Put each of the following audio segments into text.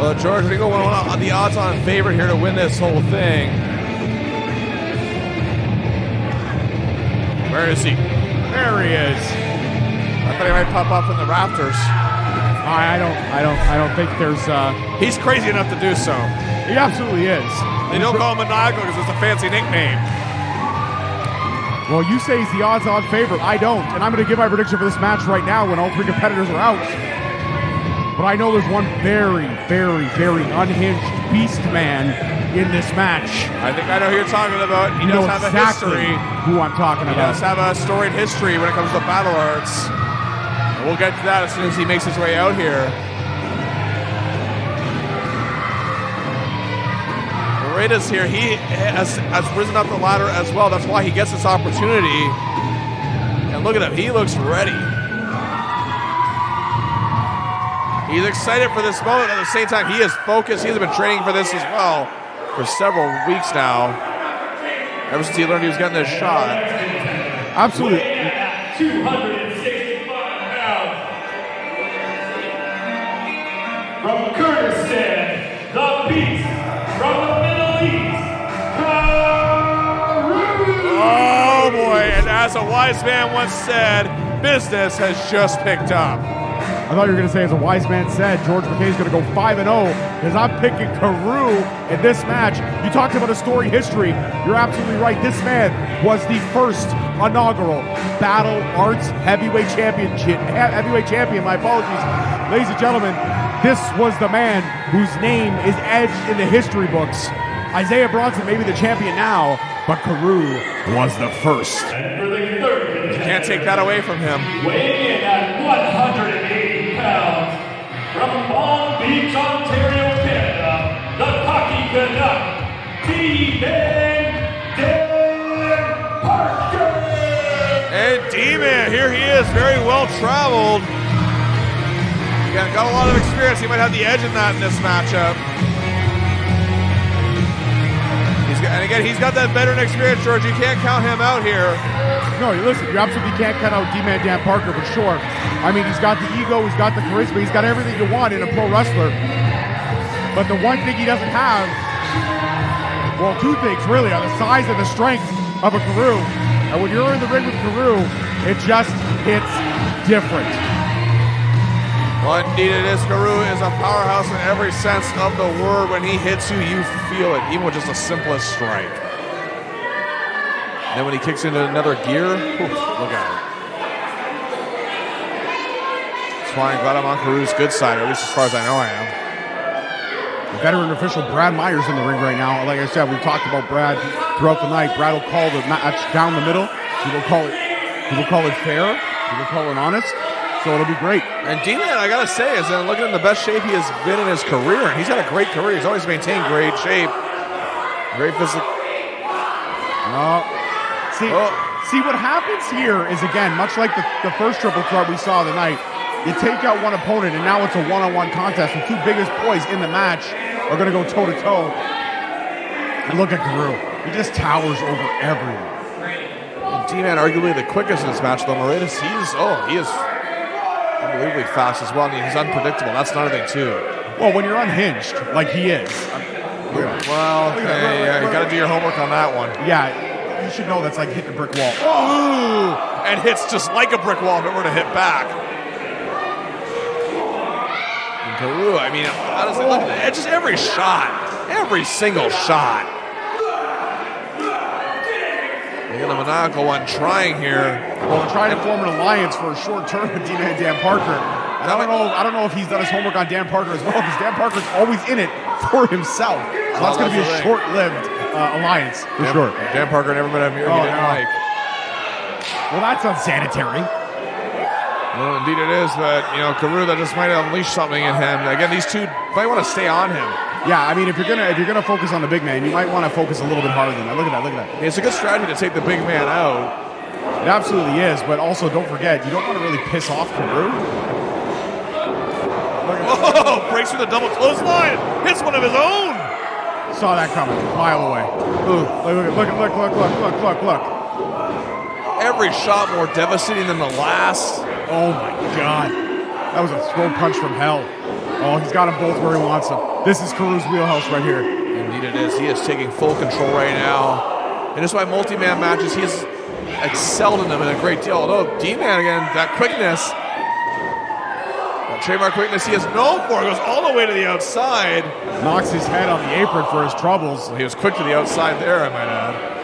Well, George, we go on the odds-on favorite here to win this whole thing. Where is he? There he is. I thought he might pop up in the rafters. I don't think there's. He's crazy enough to do so. He absolutely is. They don't call him Maniacal because it's a fancy nickname. Well, you say he's the odds-on favorite. I don't, and I'm going to give my prediction for this match right now when all three competitors are out. But I know there's one very, very, very unhinged beast man in this match. I think I know who you're talking about. He does have exactly a history. Who I'm talking about. He does have a storied history when it comes to Battle Arts. And we'll get to that as soon as he makes his way out here. Maredes here, he has risen up the ladder as well. That's why he gets this opportunity. And look at him, he looks ready. He's excited for this moment. At the same time, he is focused. He has been training for this as well for several weeks now. Ever since he learned he was getting this shot. Absolutely. 265 pounds. From Kurdistan, the beast from the Middle East, Karou. Oh boy, and as a wise man once said, business has just picked up. I thought you were going to say, as a wise man said, George McKay's going to go 5-0 because I'm picking Karou in this match. You talked about a storied history. You're absolutely right. This man was the first inaugural Battle Arts Heavyweight Champion. My apologies. Ladies and gentlemen, this was the man whose name is etched in the history books. Isaiah Bronson may be the champion now, but Karou was the first. And for the third, You can't take that away from him. weighing in at 180 pounds, from Long Beach, Ontario, Canada, the Hockey Canuck, D-Man Parker. And D-Man, here he is, very well traveled. Got a lot of experience. He might have the edge in this matchup. And again, he's got that veteran experience, George. You can't count him out here. No, listen, you absolutely can't count out D-Man Dan Parker, but sure. I mean, he's got the ego, he's got the charisma, he's got everything you want in a pro wrestler. But the one thing he doesn't have, well, two things really, are the size and the strength of a Karou. And when you're in the ring with Karou, it just hits different. Well, indeed it is. Karou is a powerhouse in every sense of the word. When he hits you, you feel it, even with just the simplest strike. And then when he kicks into another gear, look at it. That's why I'm glad I'm on Karou's good side, or at least as far as I know I am. The veteran official Brad Myers in the ring right now. Like I said, we've talked about Brad throughout the night. Brad will call the match down the middle. He will call it fair. He will call it honest. So it'll be great. And D-Man, I gotta say, is looking in the best shape he has been in his career. And he's had a great career. He's always maintained great shape. Great physical. See what happens here is, again, much like the first triple threat we saw tonight, you take out one opponent and now it's a one-on-one contest. The two biggest boys in the match are going to go toe-to-toe. And look at Karou. He just towers over everyone. D-Man arguably the quickest in this match, though. Maredes, he is unbelievably fast as well. I mean, he's unpredictable. That's another thing, too. Well, when you're unhinged, like he is. Well, you got to do your homework on that one. Yeah, you should know that's like hitting a brick wall. Ooh, and hits just like a brick wall if it were to hit back. And Karou, I mean, honestly, look at it. Just every shot. Every single shot. Look at the Maniacal one trying here. Well, trying to form an alliance for a short term with D-Man Dan Parker. And I don't know if he's done his homework on Dan Parker as well, because Dan Parker's always in it for himself. So that's going to be a short-lived alliance, for sure. Dan Parker never met a mirror he didn't like. Well, that's unsanitary. Well, indeed it is, but, Karou, that just might unleash something in him. Again, these two might want to stay on him. Yeah, I mean, if you're gonna focus on the big man, you might want to focus a little bit harder than that. Look at that. It's a good strategy to take the big man out. It absolutely is, but also don't forget, you don't want to really piss off Karou. Whoa! Breaks through the double clothesline. Hits one of his own. Saw that coming a mile away. Ooh, look. Every shot more devastating than the last. Oh my God, that was a throw punch from hell. Oh, he's got them both where he wants them. This is Karou's wheelhouse right here. Indeed it is. He is taking full control right now. And just by multi-man matches, he has excelled in them in a great deal. Although D-Man, again, that quickness, that trademark quickness he is known for, goes all the way to the outside. Knocks his head on the apron for his troubles. Well, he was quick to the outside there, I might add.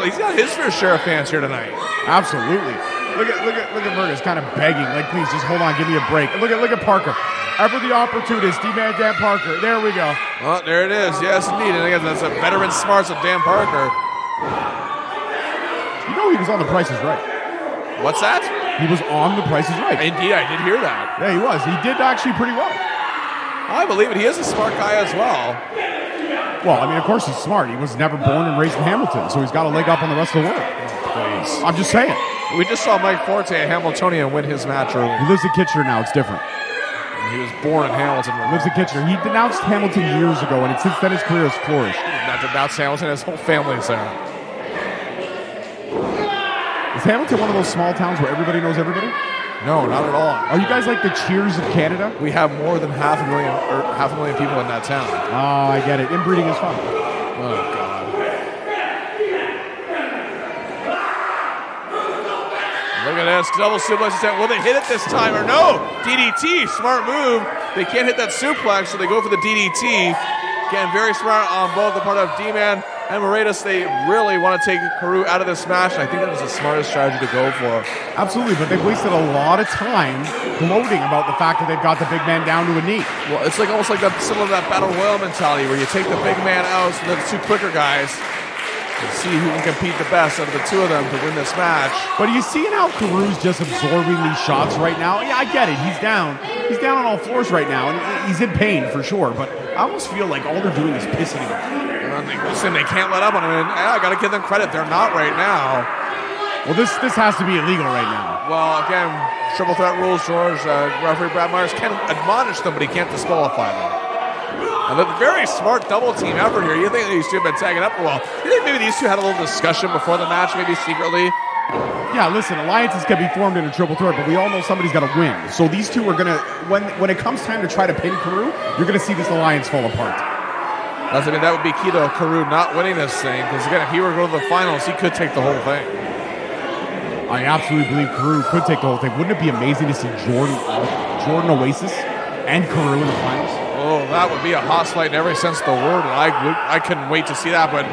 He's got his fair share of fans here tonight. Absolutely. Look at Maredes kind of begging, like, please just hold on, give me a break. Look at Parker. Ever the opportunist, D-Man Dan Parker. There we go. Oh, there it is. Yes, indeed. And again, that's a veteran smarts of Dan Parker. You know he was on The Price is Right. What's that? He was on The Price is Right. Indeed, I did hear that. Yeah, he was. He did actually pretty well. I believe it. He is a smart guy as well. Well, I mean, of course he's smart. He was never born and raised in Hamilton, so he's got a leg up on the rest of the world. Please. I'm just saying. We just saw Mike Forte, a Hamiltonian, win his match earlier. He lives in Kitchener now. It's different. He was born in Hamilton. He lives in Kitchener. He denounced Hamilton years ago, and since then his career has flourished. Not denounced Hamilton, his whole family's there. Is Hamilton one of those small towns where everybody knows everybody? No, not at all. Are you guys like the Cheers of Canada? We have more than half a million people in that town. Oh, I get it. Inbreeding is fun. Oh, God. Look at this. Double suplex attempt. Will they hit it this time or no? DDT. Smart move. They can't hit that suplex, so they go for the DDT. Again, very smart on both the part of D-Man and Maredes. They really want to take Karou out of this match. I think that was the smartest strategy to go for. Absolutely, but they've wasted a lot of time gloating about the fact that they've got the big man down to a knee. Well, it's like almost like that, similar to that Battle Royal mentality where you take the big man out so the two quicker guys and see who can compete the best out of the two of them to win this match. But are you seeing how Karou's just absorbing these shots right now? Yeah, I get it. He's down. He's down on all fours right now, and he's in pain for sure. But I almost feel like all they're doing is pissing him off. They can't let up on him, and I got to give them credit. They're not right now. Well, this has to be illegal right now. Well, again, triple threat rules, George. Referee Brad Myers can admonish them, but he can't disqualify them. And a very smart double team effort here. You think these two have been tagging up for a while. You think maybe these two had a little discussion before the match, maybe secretly? Yeah, listen, alliances can be formed in a triple threat, but we all know somebody's got to win. So these two are going to, when it comes time to try to pin Karou, you're going to see this alliance fall apart. That would be key to Karou not winning this thing, because again, if he were to go to the finals, he could take the whole thing. I absolutely believe Karou could take the whole thing. Wouldn't it be amazing to see Jordan Oasis and Karou in the finals? Oh, that would be a hot fight in every sense of the word, and I couldn't wait to see that, but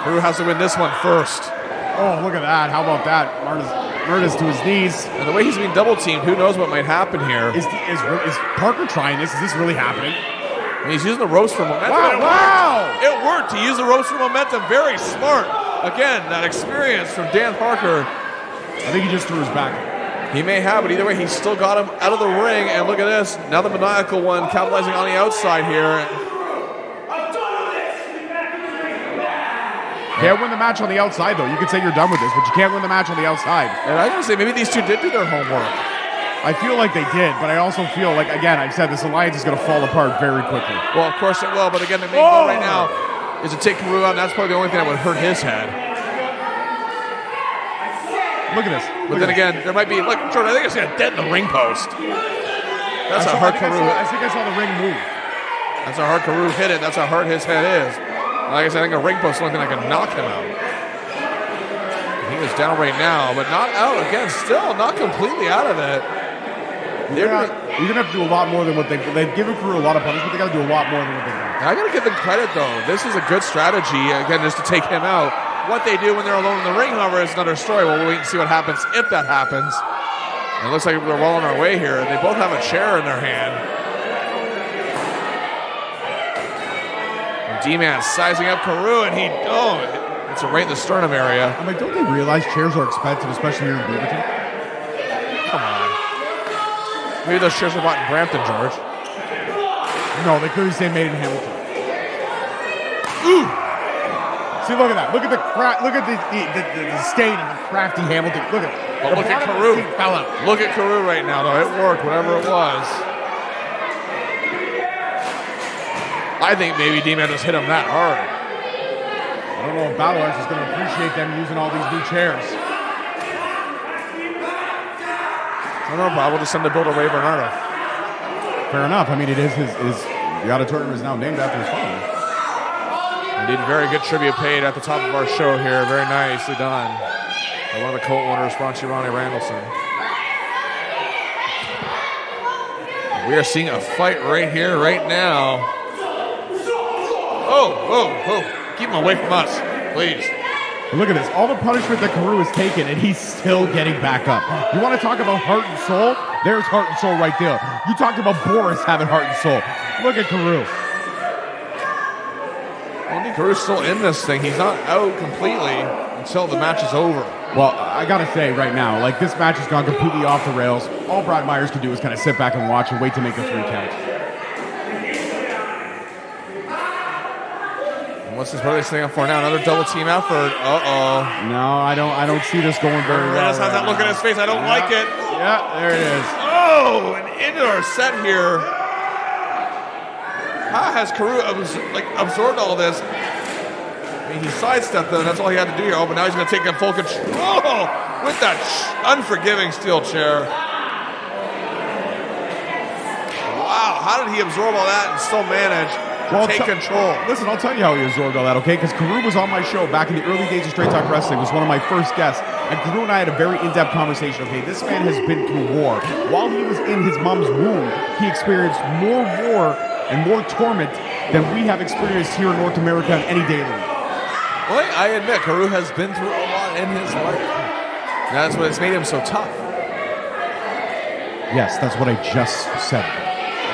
Karou has to win this one first. Oh, look at that. How about that? Maredes to his knees. And the way he's being double-teamed, who knows what might happen here. Is Parker trying this? Is this really happening? And he's using the ropes for momentum. Wow! It worked. He used the ropes for momentum. Very smart. Again, that experience from Dan Parker. I think he just threw his back. He may have, but either way, he's still got him out of the ring. And look at this. Now the Maniacal one capitalizing on the outside here. Can't win the match on the outside, though. You could say you're done with this, but you can't win the match on the outside. And I gotta say, maybe these two did do their homework. I feel like they did, but I also feel like, again, I've said this alliance is going to fall apart very quickly. Well, of course it will, but again, the main goal right now is to take Karou out, and that's probably the only thing that would hurt his head. Look at this. But then again, there might be, look, Jordan, I think it's got a dent in the ring post. That's how hard Karou hit. I think I saw the ring move. That's how hard Karou hit it. That's how hard his head is. Like I said, I think a ring post is the only thing that can knock him out. He is down right now, but not out again. Still not completely out of it. You're going to have to do a lot more than what they've given Karou a lot of punishment. They got to do a lot more than what they've done. I got to give them credit, though. This is a good strategy, again, just to take him out. What they do when they're alone in the ring, however, is another story. We'll wait and see what happens if that happens. And it looks like we're well on our way here. They both have a chair in their hand. D-Man sizing up Karou, and it's right in the sternum area. I'm like, don't they realize chairs are expensive, especially here in Beaverton? Come on. Maybe those chairs are bought in Brampton, George. No, they clearly say made in Hamilton. Ooh! See, look at that. Look at the stain of the crafty Hamilton. Look at it. But look at Karou. Look at Karou right now, though. It worked, whatever it was. I think maybe D-Man just hit him that hard. I don't know if Battle Arts is going to appreciate them using all these new chairs. No problem. We'll just send the bill to Ray Bernardo. Fair enough. I mean, it is the auditorium is now named after his father. Indeed, very good tribute paid at the top of our show here. Very nicely done by one of the co-owners, Ronchi Ronnie Randallson. We are seeing a fight right here, right now. Oh. Keep him away from us, please. Look at this. All the punishment that Karou has taken, and he's still getting back up. You want to talk about heart and soul? There's heart and soul right there. You talked about Boris having heart and soul. Look at Karou. I think Karou's still in this thing. He's not out completely until the match is over. Well, I got to say right now, like, this match has gone completely off the rails. All Brad Myers can do is kind of sit back and watch and wait to make the 3 count. What's this brother thing up for now? Another double team effort. No, I don't see this going very well. Maredes has that look in his face. I don't like it. Yeah, there it is. Oh, and into our set here. How has Karou absorbed all this? I mean, he sidestepped them. That's all he had to do here. Oh, but now he's going to take a full control. Oh, with that unforgiving steel chair. Wow, how did he absorb all that and still manage? Take control. Listen, I'll tell you how he absorbed all that, okay? Because Karou was on my show back in the early days of Straight Talk Wrestling. Was one of my first guests. And Karou and I had a very in-depth conversation. Okay, this man has been through war. While he was in his mom's womb, he experienced more war and more torment than we have experienced here in North America on any day of the week. Well, I admit, Karou has been through a lot in his life. That's what has made him so tough. Yes, that's what I just said.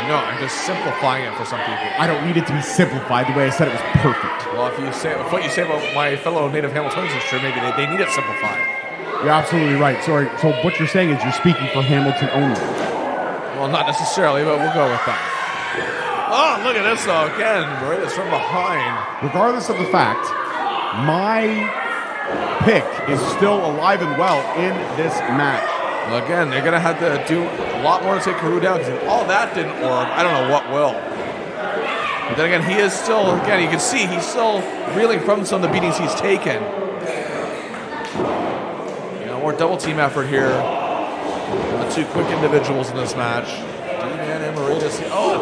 No, I'm just simplifying it for some people. I don't need it to be simplified. The way I said it was perfect. Well, if what you say about my fellow native Hamiltonians is true, maybe they need it simplified. You're absolutely right. Sorry. So what you're saying is you're speaking for Hamilton only. Well, not necessarily, but we'll go with that. Oh, look at this though. Again, Maredes from behind. Regardless of the fact, my pick is still alive and well in this match. Well, again, they're going to have to do a lot more to take Karou down, because if all that didn't work, I don't know what will. But then again, he is still, again, you can see he's still reeling from some of the beatings he's taken. You know, more double team effort here. The 2 quick individuals in this match. D-Man and Maredes. Oh,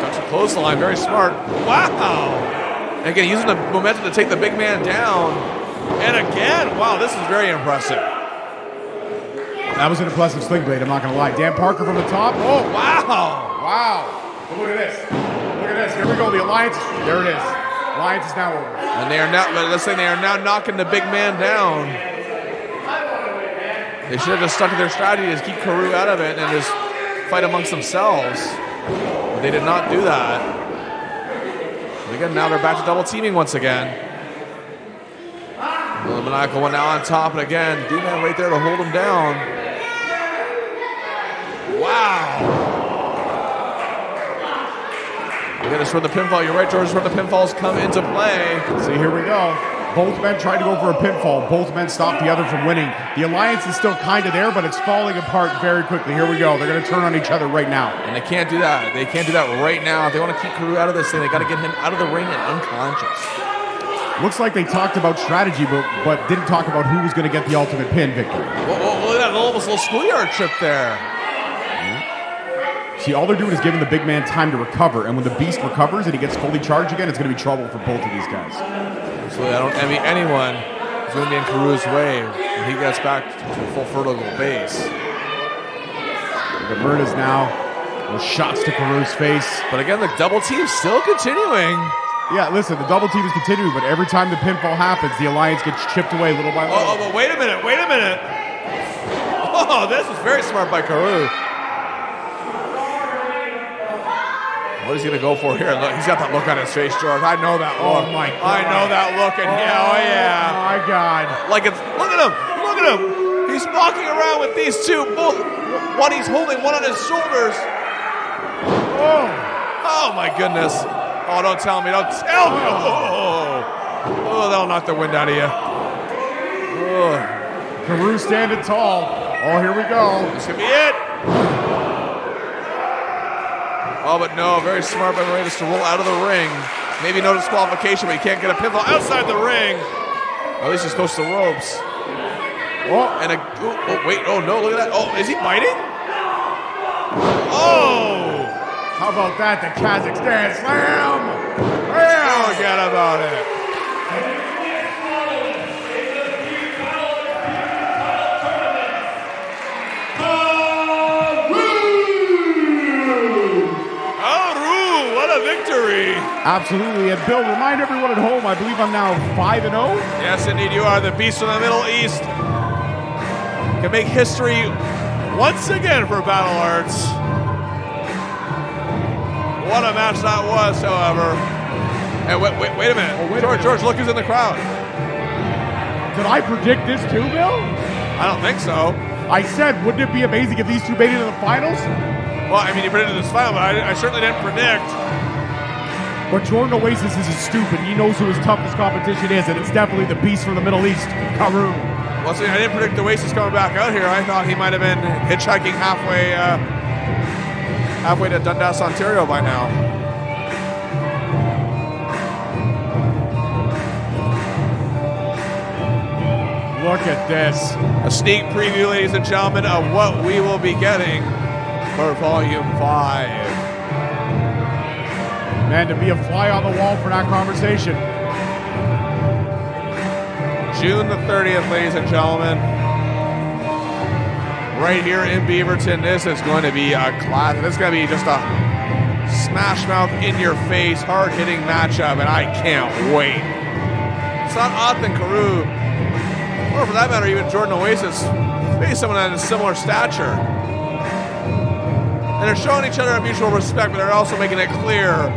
touch the clothesline, very smart. Wow! And again, using the momentum to take the big man down. And again, wow, this is very impressive. That was an impressive sling blade, I'm not going to lie. Dan Parker from the top. Oh, wow. Wow. But look at this. Look at this. Here we go. The Alliance. There it is. Alliance is now over. And they are now, let's say they are now knocking the big man down. They should have just stuck to their strategy to keep Karou out of it and just fight amongst themselves. But they did not do that. And again, now they're back to double teaming once again. The Maniacal one now on top, and again, D-Man right there to hold him down. Wow. Again, it's where the pinfall, you're right, George, it's where the pinfalls come into play. See, here we go. Both men tried to go for a pinfall. Both men stopped the other from winning. The Alliance is still kind of there, but it's falling apart very quickly. Here we go. They're going to turn on each other right now. And they can't do that. They can't do that right now. If they want to keep Karou out of this thing, they got to get him out of the ring and unconscious. Looks like they talked about strategy, but didn't talk about who was going to get the ultimate pin victory. Whoa, look at that little schoolyard trip there. See, all they're doing is giving the big man time to recover, and when the Beast recovers and he gets fully charged again, it's going to be trouble for both of these guys. Absolutely, I don't envy anyone who's going to be in Karou's way when he gets back to a full vertical base. Look at Maredes now. Those shots to Karou's face. But again, the double team's still continuing. Yeah, listen, the double team is continuing, but every time the pinfall happens, the Alliance gets chipped away little by little. Oh, but wait a minute. Oh, this is very smart by Karou. What is he going to go for here? Look, he's got that look on his face, George. I know that look. Oh, my God. I know that look. And yeah. Oh, my God. Like it's, look at him. He's walking around with these two, both, one he's holding, one on his shoulders. Oh my goodness. Oh, don't tell me. Don't tell me. Oh, that'll knock the wind out of you. Karou standing tall. Oh, here we go. This could be it. Oh, but no, very smart by Maredes to roll out of the ring. Maybe no disqualification, but he can't get a pinfall outside the ring. At least he's close to the ropes. Oh, And wait, oh no, look at that. Oh, is he biting? Oh! How about that? The Kazakhstan slam! Oh, forget about it. Karou! What a victory! Absolutely. And Bill, remind everyone at home, I believe I'm now 5-0. Yes, indeed, you are the beast from the Middle East. Can make history once again for Battle Arts. What a match that was, however. And wait a minute. George, look who's in the crowd. Did I predict this too, Bill? I don't think so. I said, wouldn't it be amazing if these two made it to the finals? Well, I mean, you predicted this final, but I certainly didn't predict. But Jordan Oasis isn't stupid. He knows who his toughest competition is, and it's definitely the beast from the Middle East, Karou. Well, see, I didn't predict Oasis coming back out here. I thought he might have been hitchhiking halfway to Dundas, Ontario by now. Look at this. A sneak preview, ladies and gentlemen, of what we will be getting for Volume 5. Man, to be a fly on the wall for that conversation. June the 30th, ladies and gentlemen. Right here in Beaverton. This is going to be a classic. This is going to be just a smash mouth, in your face, hard hitting matchup, and I can't wait. It's not often Karou, or for that matter, even Jordan Oasis, face someone that has similar stature. And they're showing each other a mutual respect, but they're also making it clear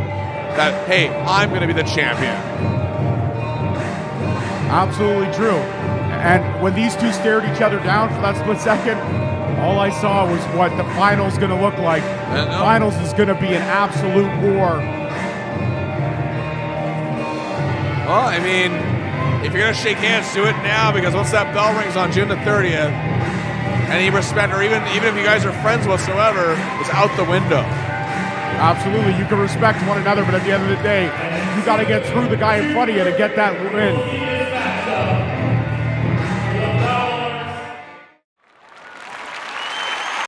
that, hey, I'm going to be the champion. Absolutely true. And when these two stared each other down for that split second, all I saw was what the final's going to look like. Finals is going to be an absolute war. Well, I mean, if you're going to shake hands, do it now, because once that bell rings on June the 30th, any respect, or even if you guys are friends whatsoever, is out the window. Absolutely. You can respect one another, but at the end of the day, you got to get through the guy in front of you to get that win.